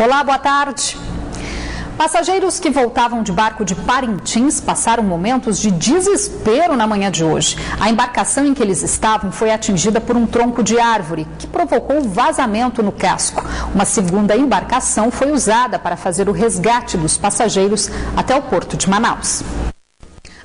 Olá, boa tarde. Passageiros que voltavam de barco de Parintins passaram momentos de desespero na manhã de hoje. A embarcação em que eles estavam foi atingida por um tronco de árvore, que provocou vazamento no casco. Uma segunda embarcação foi usada para fazer o resgate dos passageiros até o porto de Manaus.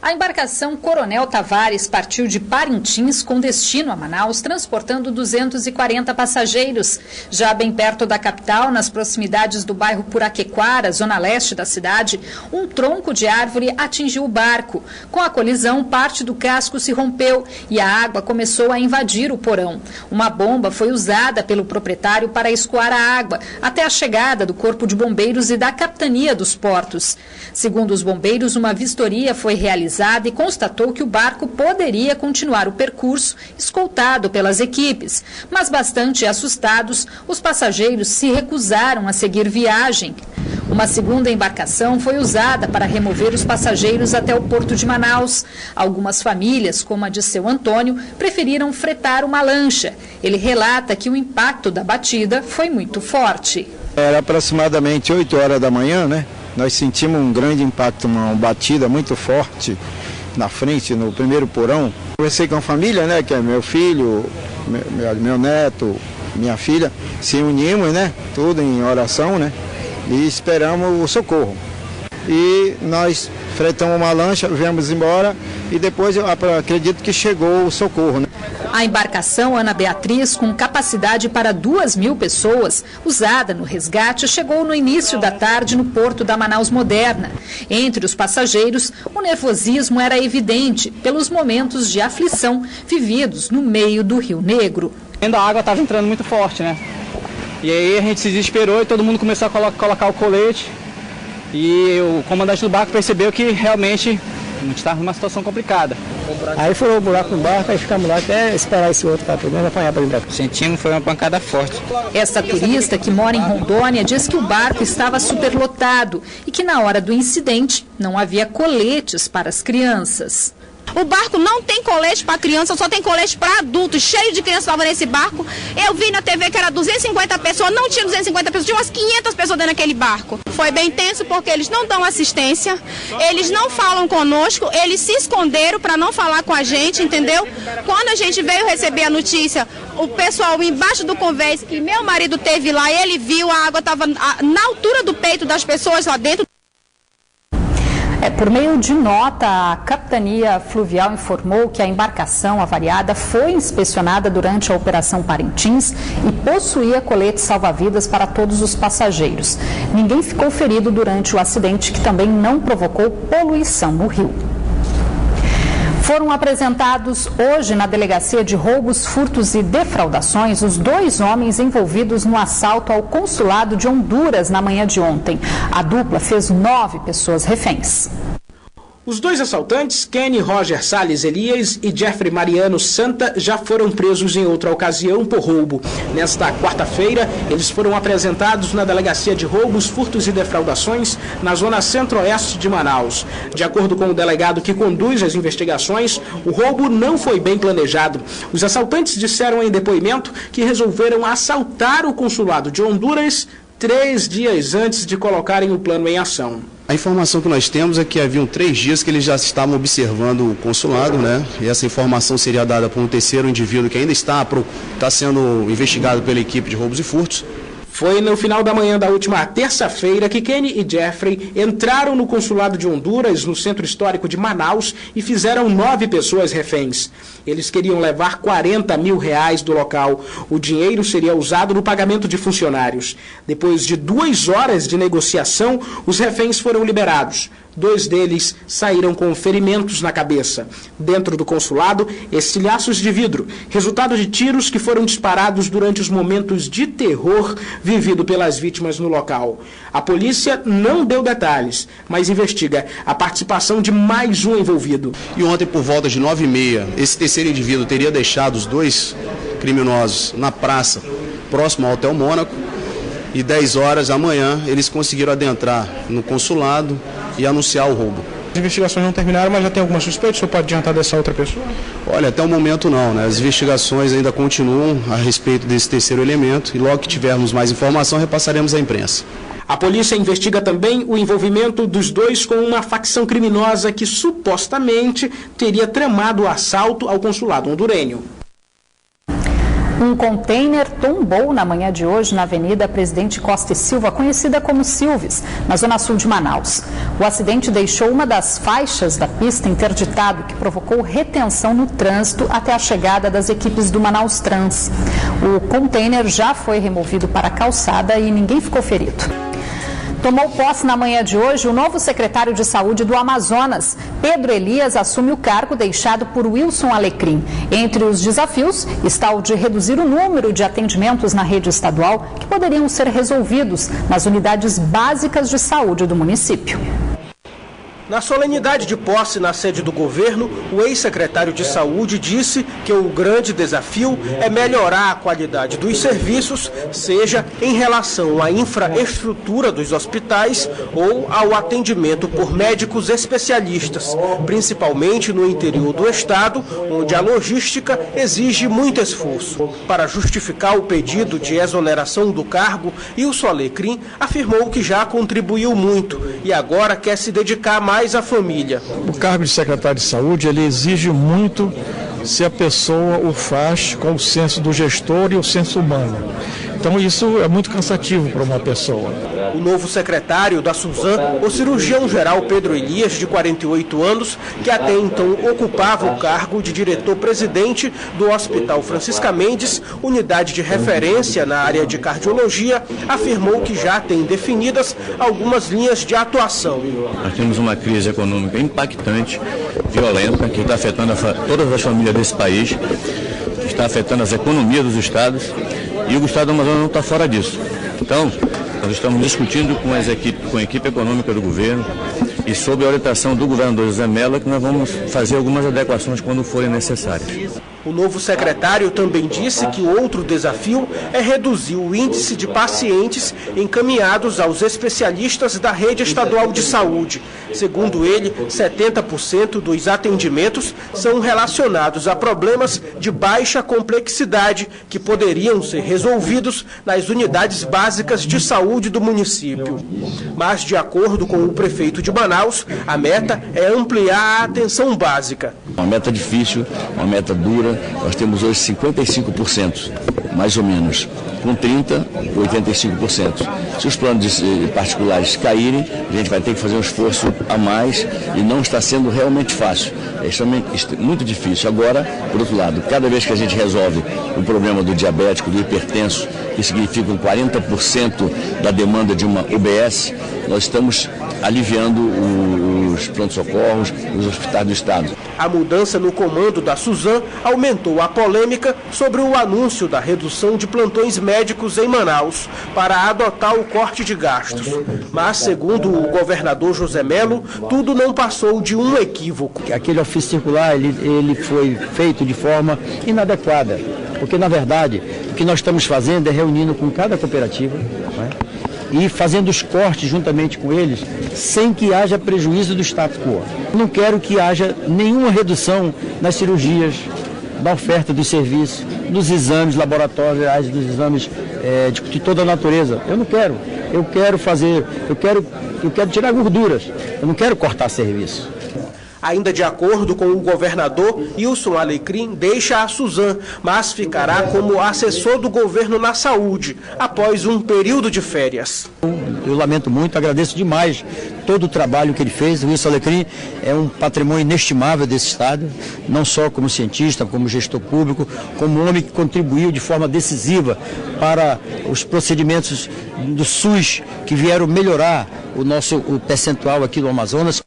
A embarcação Coronel Tavares partiu de Parintins com destino a Manaus, transportando 240 passageiros. Já bem perto da capital, nas proximidades do bairro Puraquequara, zona leste da cidade, um tronco de árvore atingiu o barco. Com a colisão, parte do casco se rompeu e a água começou a invadir o porão. Uma bomba foi usada pelo proprietário para escoar a água, até a chegada do Corpo de Bombeiros e da Capitania dos Portos. Segundo os bombeiros, uma vistoria foi realizada e constatou que o barco poderia continuar o percurso escoltado pelas equipes. Mas bastante assustados, os passageiros se recusaram a seguir viagem. Uma segunda embarcação foi usada para remover os passageiros até o porto de Manaus. Algumas famílias, como a de seu Antônio, preferiram fretar uma lancha. Ele relata que o impacto da batida foi muito forte. Era aproximadamente 8 horas da manhã, né? Nós sentimos um grande impacto, uma batida muito forte na frente, no primeiro porão. Conversei com a família, né, que é meu filho, meu neto, minha filha. Se unimos, né, tudo em oração, né, e esperamos o socorro. E nós fretamos uma lancha, viemos embora e depois eu acredito que chegou o socorro, né. A embarcação Ana Beatriz, com capacidade para 2.000 pessoas, usada no resgate, chegou no início da tarde no porto da Manaus Moderna. Entre os passageiros, o nervosismo era evidente pelos momentos de aflição vividos no meio do Rio Negro. A água estava entrando muito forte, né? E aí a gente se desesperou e todo mundo começou a colocar o colete. E o comandante do barco percebeu que realmente a gente estava numa situação complicada. Aí furou o buraco no barco, aí ficamos lá até esperar esse outro para poder apanhar para dentro. Sentimos, foi uma pancada forte. Esta turista que mora em Rondônia diz que o barco estava superlotado e que na hora do incidente não havia coletes para as crianças. O barco não tem colete para criança, só tem colete para adultos, cheio de crianças estavam nesse barco. Eu vi na TV que era 250 pessoas, não tinha 250 pessoas, tinha umas 500 pessoas dentro daquele barco. Foi bem tenso porque eles não dão assistência, eles não falam conosco, eles se esconderam para não falar com a gente, entendeu? Quando a gente veio receber a notícia, o pessoal embaixo do convés, que meu marido teve lá, ele viu, a água estava na altura do peito das pessoas lá dentro. Por meio de nota, a Capitania Fluvial informou que a embarcação avariada foi inspecionada durante a Operação Parintins e possuía coletes salva-vidas para todos os passageiros. Ninguém ficou ferido durante o acidente, que também não provocou poluição no rio. Foram apresentados hoje na Delegacia de Roubos, Furtos e Defraudações os 2 homens envolvidos no assalto ao consulado de Honduras na manhã de ontem. A dupla fez 9 pessoas reféns. Os 2 assaltantes, Kenny Roger Salles Elias e Jeffrey Mariano Santa, já foram presos em outra ocasião por roubo. Nesta quarta-feira, eles foram apresentados na Delegacia de Roubos, Furtos e Defraudações, na zona centro-oeste de Manaus. De acordo com o delegado que conduz as investigações, o roubo não foi bem planejado. Os assaltantes disseram em depoimento que resolveram assaltar o consulado de Honduras 3 dias antes de colocarem o plano em ação. A informação que nós temos é que haviam 3 dias que eles já estavam observando o consulado, né? E essa informação seria dada por um terceiro indivíduo que ainda está sendo investigado pela equipe de roubos e furtos. Foi no final da manhã da última terça-feira que Kenny e Jeffrey entraram no consulado de Honduras, no centro histórico de Manaus, e fizeram 9 pessoas reféns. Eles queriam levar R$40 mil do local. O dinheiro seria usado no pagamento de funcionários. Depois de 2 horas de negociação, os reféns foram liberados. 2 deles saíram com ferimentos na cabeça. Dentro do consulado, estilhaços de vidro, resultado de tiros que foram disparados durante os momentos de terror vivido pelas vítimas no local. A polícia não deu detalhes, mas investiga a participação de mais um envolvido. E ontem, por volta de 9h30, esse terceiro indivíduo teria deixado os 2 criminosos na praça, próximo ao Hotel Mônaco, e 10 horas da manhã eles conseguiram adentrar no consulado e anunciar o roubo. As investigações não terminaram, mas já tem alguma suspeita? O senhor pode adiantar dessa outra pessoa? Olha, até o momento não, né? As investigações ainda continuam a respeito desse terceiro elemento e logo que tivermos mais informação, repassaremos à imprensa. A polícia investiga também o envolvimento dos dois com uma facção criminosa que supostamente teria tramado o assalto ao consulado hondurenho. Um container tombou na manhã de hoje na Avenida Presidente Costa e Silva, conhecida como Silves, na zona sul de Manaus. O acidente deixou uma das faixas da pista interditada, que provocou retenção no trânsito até a chegada das equipes do Manaus Trans. O container já foi removido para a calçada e ninguém ficou ferido. Tomou posse na manhã de hoje o novo secretário de Saúde do Amazonas. Pedro Elias assume o cargo deixado por Wilson Alecrim. Entre os desafios está o de reduzir o número de atendimentos na rede estadual que poderiam ser resolvidos nas unidades básicas de saúde do município. Na solenidade de posse na sede do governo, o ex-secretário de Saúde disse que o grande desafio é melhorar a qualidade dos serviços, seja em relação à infraestrutura dos hospitais ou ao atendimento por médicos especialistas, principalmente no interior do estado, onde a logística exige muito esforço. Para justificar o pedido de exoneração do cargo, Wilson Alecrim afirmou que já contribuiu muito e agora quer se dedicar mais à família. O cargo de secretário de saúde, ele exige muito se a pessoa o faz com o senso do gestor e o senso humano. Então isso é muito cansativo para uma pessoa. O novo secretário da Suzan, o cirurgião-geral Pedro Elias, de 48 anos, que até então ocupava o cargo de diretor-presidente do Hospital Francisca Mendes, unidade de referência na área de cardiologia, afirmou que já tem definidas algumas linhas de atuação. Nós temos uma crise econômica impactante, violenta, que está afetando todas as famílias desse país, que está afetando as economias dos estados, e o estado do Amazonas não está fora disso. Então, nós estamos discutindo com a equipe econômica do governo e sob a orientação do governador José Mello que nós vamos fazer algumas adequações quando forem necessárias. O novo secretário também disse que outro desafio é reduzir o índice de pacientes encaminhados aos especialistas da rede estadual de saúde. Segundo ele, 70% dos atendimentos são relacionados a problemas de baixa complexidade que poderiam ser resolvidos nas unidades básicas de saúde do município. Mas, de acordo com o prefeito de Manaus, a meta é ampliar a atenção básica. Uma meta difícil, uma meta dura. Nós temos hoje 55%, mais ou menos, com 30%, 85%. Se os planos particulares caírem, a gente vai ter que fazer um esforço a mais e não está sendo realmente fácil. É extremamente, muito difícil. Agora, por outro lado, cada vez que a gente resolve o problema do diabético, do hipertenso, que significam 40% da demanda de uma UBS, nós estamos aliviando os pronto-socorros, os hospitais do estado. A mudança no comando da Suzan aumentou a polêmica sobre o anúncio da redução de plantões médicos em Manaus para adotar o corte de gastos. Mas, segundo o governador José Mello, tudo não passou de um equívoco. Aquele ofício circular, ele foi feito de forma inadequada, porque, na verdade, o que nós estamos fazendo é reunindo com cada cooperativa, né, e fazendo os cortes juntamente com eles, sem que haja prejuízo do status quo. Não quero que haja nenhuma redução nas cirurgias, da oferta dos serviços, dos exames laboratoriais, dos exames de toda a natureza. Eu não quero. Eu quero tirar gorduras. Eu não quero cortar serviço. Ainda de acordo com o governador, Wilson Alecrim deixa a Suzan, mas ficará como assessor do governo na saúde, após um período de férias. Eu lamento muito, agradeço demais todo o trabalho que ele fez. O Wilson Alecrim é um patrimônio inestimável desse estado, não só como cientista, como gestor público, como homem que contribuiu de forma decisiva para os procedimentos do SUS que vieram melhorar o percentual aqui do Amazonas.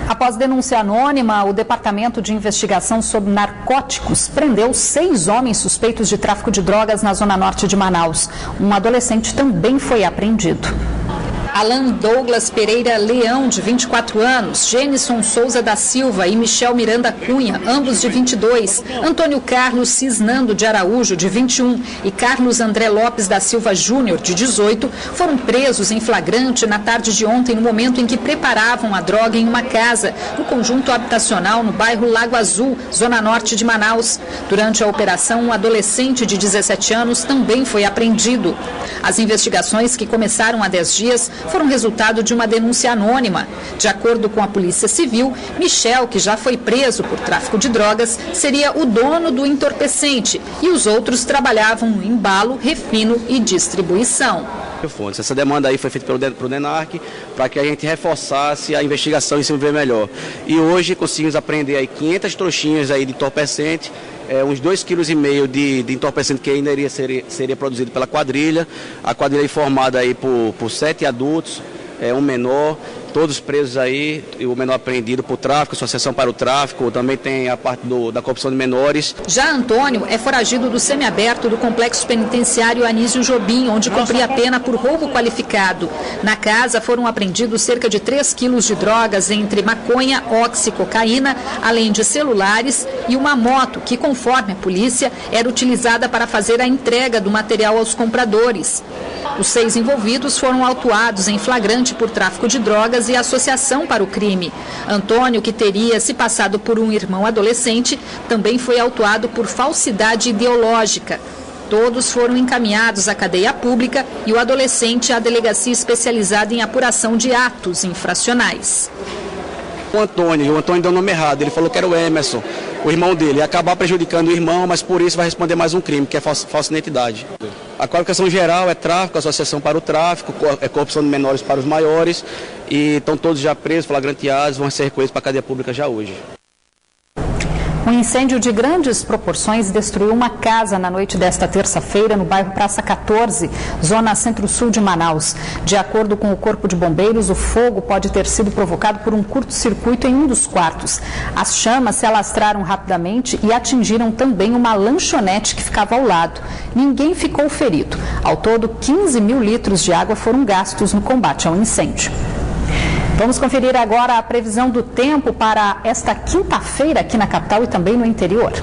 Após denúncia anônima, o Departamento de Investigação sobre Narcóticos prendeu 6 homens suspeitos de tráfico de drogas na zona norte de Manaus. Um adolescente também foi apreendido. Alan Douglas Pereira Leão, de 24 anos, Jenison Souza da Silva e Michel Miranda Cunha, ambos de 22, Antônio Carlos Cisnando de Araújo, de 21, e Carlos André Lopes da Silva Júnior, de 18, foram presos em flagrante na tarde de ontem, no momento em que preparavam a droga em uma casa, no conjunto habitacional no bairro Lago Azul, zona norte de Manaus. Durante a operação, um adolescente de 17 anos também foi apreendido. As investigações, que começaram há 10 dias, foram resultado de uma denúncia anônima. De acordo com a Polícia Civil, Michel, que já foi preso por tráfico de drogas, seria o dono do entorpecente e os outros trabalhavam no embalo, refino e distribuição. Essa demanda aí foi feita pelo DENARC para que a gente reforçasse a investigação e se ver melhor. E hoje conseguimos apreender aí 500 trouxinhas aí de entorpecente, uns 2,5 kg de entorpecente que ainda seria produzido pela quadrilha. A quadrilha é formada aí por 7 adultos, um menor, todos presos aí, e o menor apreendido por tráfico, associação para o tráfico, também tem a parte da corrupção de menores. Já Antônio é foragido do semiaberto do complexo penitenciário Anísio Jobim, onde cumpria a pena por roubo qualificado. Na casa foram apreendidos cerca de 3 quilos de drogas, entre maconha, oxi, cocaína, além de celulares e uma moto que, conforme a polícia, era utilizada para fazer a entrega do material aos compradores. Os 6 envolvidos foram autuados em flagrante por tráfico de drogas e associação para o crime. Antônio, que teria se passado por um irmão adolescente, também foi autuado por falsidade ideológica. Todos foram encaminhados à cadeia pública e o adolescente à delegacia especializada em apuração de atos infracionais. O Antônio deu o nome errado, ele falou que era o Emerson, o irmão dele, ia acabar prejudicando o irmão, mas por isso vai responder mais um crime, que é falsa identidade. A qualificação geral é tráfico, associação para o tráfico, é corrupção de menores para os maiores, e estão todos já presos, flagranteados, vão ser recolhidos para a cadeia pública já hoje. Um incêndio de grandes proporções destruiu uma casa na noite desta terça-feira no bairro Praça 14, zona centro-sul de Manaus. De acordo com o Corpo de Bombeiros, o fogo pode ter sido provocado por um curto-circuito em um dos quartos. As chamas se alastraram rapidamente e atingiram também uma lanchonete que ficava ao lado. Ninguém ficou ferido. Ao todo, 15 mil litros de água foram gastos no combate ao incêndio. Vamos conferir agora a previsão do tempo para esta quinta-feira aqui na capital e também no interior.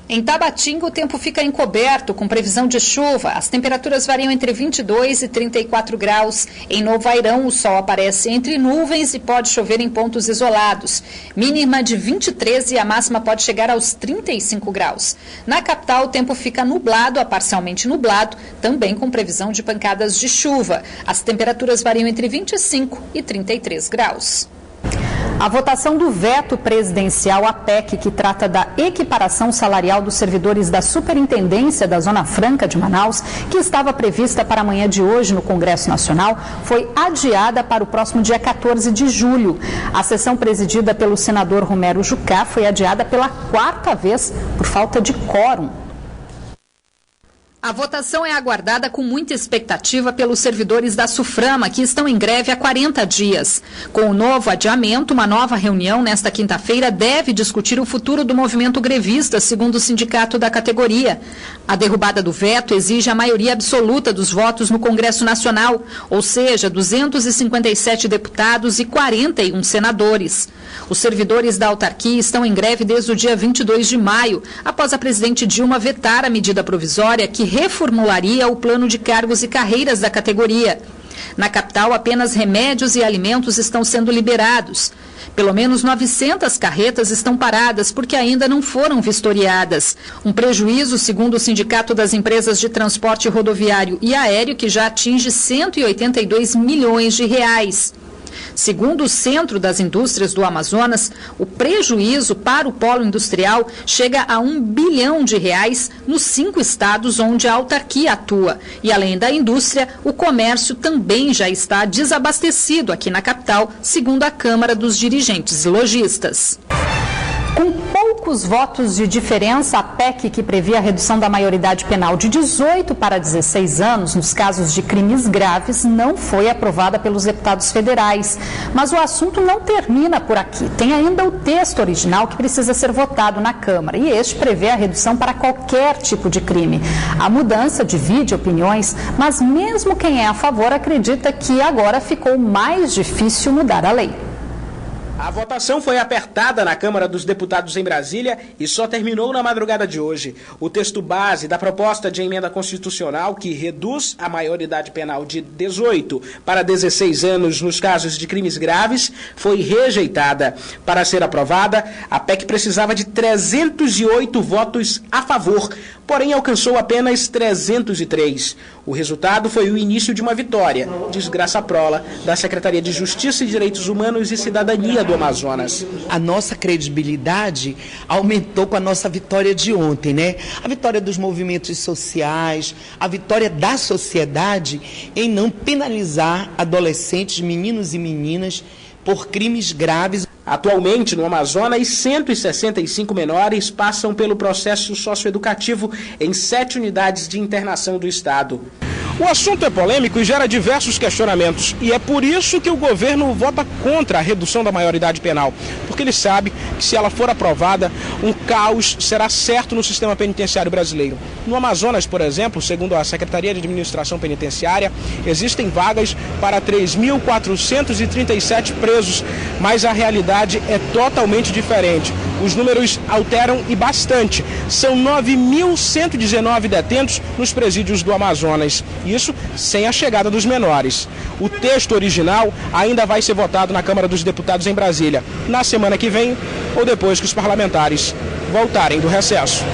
Em Tabatinga, o tempo fica encoberto, com previsão de chuva. As temperaturas variam entre 22 e 34 graus. Em Novo Airão, o sol aparece entre nuvens e pode chover em pontos isolados. Mínima de 23 e a máxima pode chegar aos 35 graus. Na capital, o tempo fica nublado a parcialmente nublado, também com previsão de pancadas de chuva. As temperaturas variam entre 25 e 33 graus. A votação do veto presidencial à PEC, que trata da equiparação salarial dos servidores da Superintendência da Zona Franca de Manaus, que estava prevista para amanhã de hoje no Congresso Nacional, foi adiada para o próximo dia 14 de julho. A sessão presidida pelo senador Romero Jucá foi adiada pela 4ª vez por falta de quórum. A votação é aguardada com muita expectativa pelos servidores da SUFRAMA, que estão em greve há 40 dias. Com o novo adiamento, uma nova reunião nesta quinta-feira deve discutir o futuro do movimento grevista, segundo o sindicato da categoria. A derrubada do veto exige a maioria absoluta dos votos no Congresso Nacional, ou seja, 257 deputados e 41 senadores. Os servidores da autarquia estão em greve desde o dia 22 de maio, após a presidente Dilma vetar a medida provisória que reformularia o plano de cargos e carreiras da categoria. Na capital, apenas remédios e alimentos estão sendo liberados. Pelo menos 900 carretas estão paradas porque ainda não foram vistoriadas. Um prejuízo, segundo o Sindicato das Empresas de Transporte Rodoviário e Aéreo, que já atinge 182 milhões de reais. Segundo o Centro das Indústrias do Amazonas, o prejuízo para o polo industrial chega a R$ 1 bilhão nos 5 estados onde a autarquia atua. E além da indústria, o comércio também já está desabastecido aqui na capital, segundo a Câmara dos Dirigentes e Lojistas. Com pouco poucos votos de diferença, a PEC que previa a redução da maioridade penal de 18 para 16 anos nos casos de crimes graves não foi aprovada pelos deputados federais. Mas o assunto não termina por aqui. Tem ainda o texto original que precisa ser votado na Câmara e este prevê a redução para qualquer tipo de crime. A mudança divide opiniões, mas mesmo quem é a favor acredita que agora ficou mais difícil mudar a lei. A votação foi apertada na Câmara dos Deputados em Brasília e só terminou na madrugada de hoje. O texto base da proposta de emenda constitucional que reduz a maioridade penal de 18 para 16 anos nos casos de crimes graves foi rejeitada. Para ser aprovada, a PEC precisava de 308 votos a favor, porém alcançou apenas 303. O resultado foi o início de uma vitória, diz Graça Prola, da Secretaria de Justiça e Direitos Humanos e Cidadania do Amazonas. A nossa credibilidade aumentou com a nossa vitória de ontem, né? A vitória dos movimentos sociais, a vitória da sociedade em não penalizar adolescentes, meninos e meninas por crimes graves. Atualmente, no Amazonas, 165 menores passam pelo processo socioeducativo em 7 unidades de internação do estado. O assunto é polêmico e gera diversos questionamentos. E é por isso que o governo vota contra a redução da maioridade penal. Porque ele sabe que se ela for aprovada, um caos será certo no sistema penitenciário brasileiro. No Amazonas, por exemplo, segundo a Secretaria de Administração Penitenciária, existem vagas para 3.437 presos, mas a realidade é totalmente diferente. Os números alteram e bastante. São 9.119 detentos nos presídios do Amazonas. Isso sem a chegada dos menores. O texto original ainda vai ser votado na Câmara dos Deputados em Brasília, na semana que vem ou depois que os parlamentares voltarem do recesso.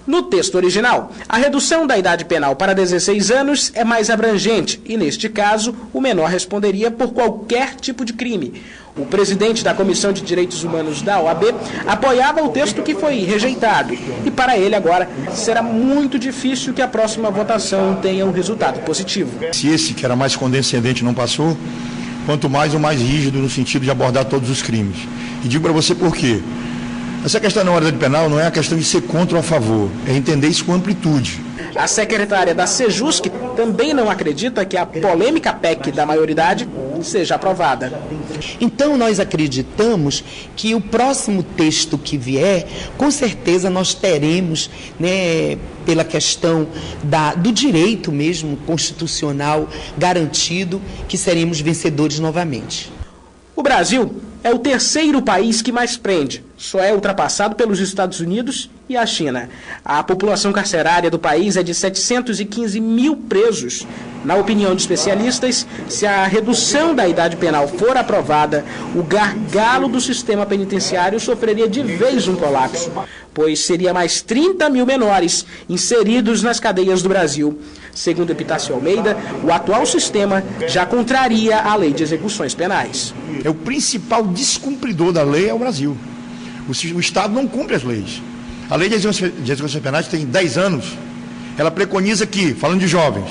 No texto original, a redução da idade penal para 16 anos é mais abrangente e, neste caso, o menor responderia por qualquer tipo de crime. O presidente da Comissão de Direitos Humanos da OAB apoiava o texto que foi rejeitado. E para ele agora será muito difícil que a próxima votação tenha um resultado positivo. Se esse, que era mais condescendente, não passou, quanto mais o mais rígido no sentido de abordar todos os crimes. E digo para você por quê. Essa questão da maioridade penal não é a questão de ser contra ou a favor, é entender isso com amplitude. A secretária da Sejusc também não acredita que a polêmica PEC da maioridade seja aprovada. Então nós acreditamos que o próximo texto que vier, com certeza nós teremos, né, pela questão do direito mesmo constitucional garantido, que seremos vencedores novamente. O Brasil é o terceiro país que mais prende. Só é ultrapassado pelos Estados Unidos e a China. A população carcerária do país é de 715 mil presos. Na opinião de especialistas, se a redução da idade penal for aprovada, o gargalo do sistema penitenciário sofreria de vez um colapso, pois seria mais 30 mil menores inseridos nas cadeias do Brasil. Segundo Epitácio Almeida, o atual sistema já contraria a lei de execuções penais. O principal descumpridor da lei é o Brasil. O Estado não cumpre as leis. A lei de execuções penais tem 10 anos. Ela preconiza que, falando de jovens,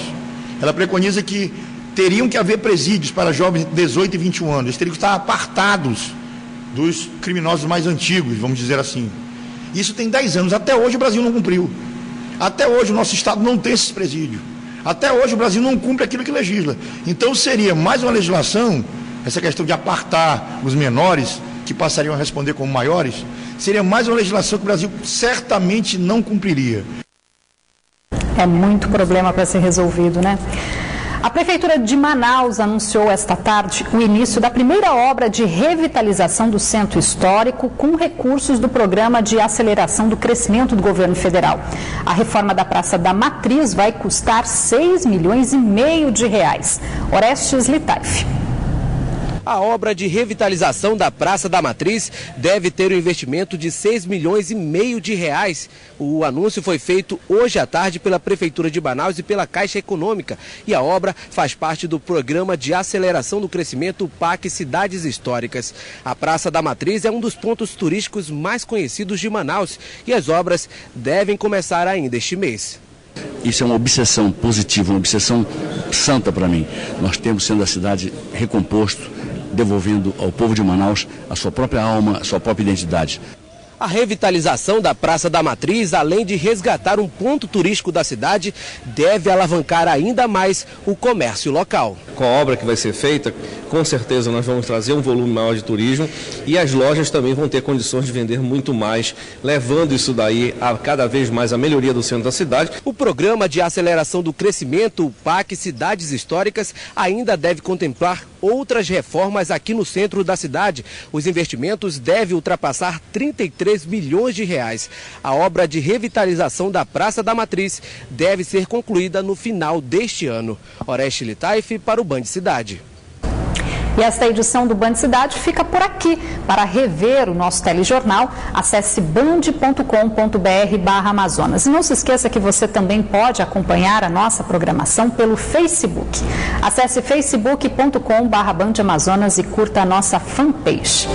ela preconiza que teriam que haver presídios para jovens de 18 e 21 anos. Eles teriam que estar apartados dos criminosos mais antigos, vamos dizer assim. Isso tem 10 anos. Até hoje o Brasil não cumpriu. Até hoje o nosso Estado não tem esses presídios. Até hoje o Brasil não cumpre aquilo que legisla. Então seria mais uma legislação, essa questão de apartar os menores, que passariam a responder como maiores, seria mais uma legislação que o Brasil certamente não cumpriria. É muito problema para ser resolvido, né? A Prefeitura de Manaus anunciou esta tarde o início da primeira obra de revitalização do Centro Histórico com recursos do Programa de Aceleração do Crescimento do Governo Federal. A reforma da Praça da Matriz vai custar R$6,5 milhões. Orestes Litaif. A obra de revitalização da Praça da Matriz deve ter um investimento de R$6,5 milhões. O anúncio foi feito hoje à tarde pela Prefeitura de Manaus e pela Caixa Econômica. E a obra faz parte do Programa de Aceleração do Crescimento PAC Cidades Históricas. A Praça da Matriz é um dos pontos turísticos mais conhecidos de Manaus e as obras devem começar ainda este mês. Isso é uma obsessão positiva, uma obsessão santa para mim. Nós temos sendo a cidade recomposto, devolvendo ao povo de Manaus a sua própria alma, a sua própria identidade. A revitalização da Praça da Matriz, além de resgatar um ponto turístico da cidade, deve alavancar ainda mais o comércio local. Com a obra que vai ser feita, com certeza nós vamos trazer um volume maior de turismo e as lojas também vão ter condições de vender muito mais, levando isso daí a cada vez mais a melhoria do centro da cidade. O Programa de Aceleração do Crescimento, o PAC Cidades Históricas, ainda deve contemplar outras reformas aqui no centro da cidade. Os investimentos devem ultrapassar 33 milhões de reais. A obra de revitalização da Praça da Matriz deve ser concluída no final deste ano. Oreste Litaif para o Band Cidade. E esta edição do Band Cidade fica por aqui. Para rever o nosso telejornal, acesse band.com.br/Amazonas. E não se esqueça que você também pode acompanhar a nossa programação pelo Facebook. Acesse facebook.com/Band Amazonas e curta a nossa fanpage.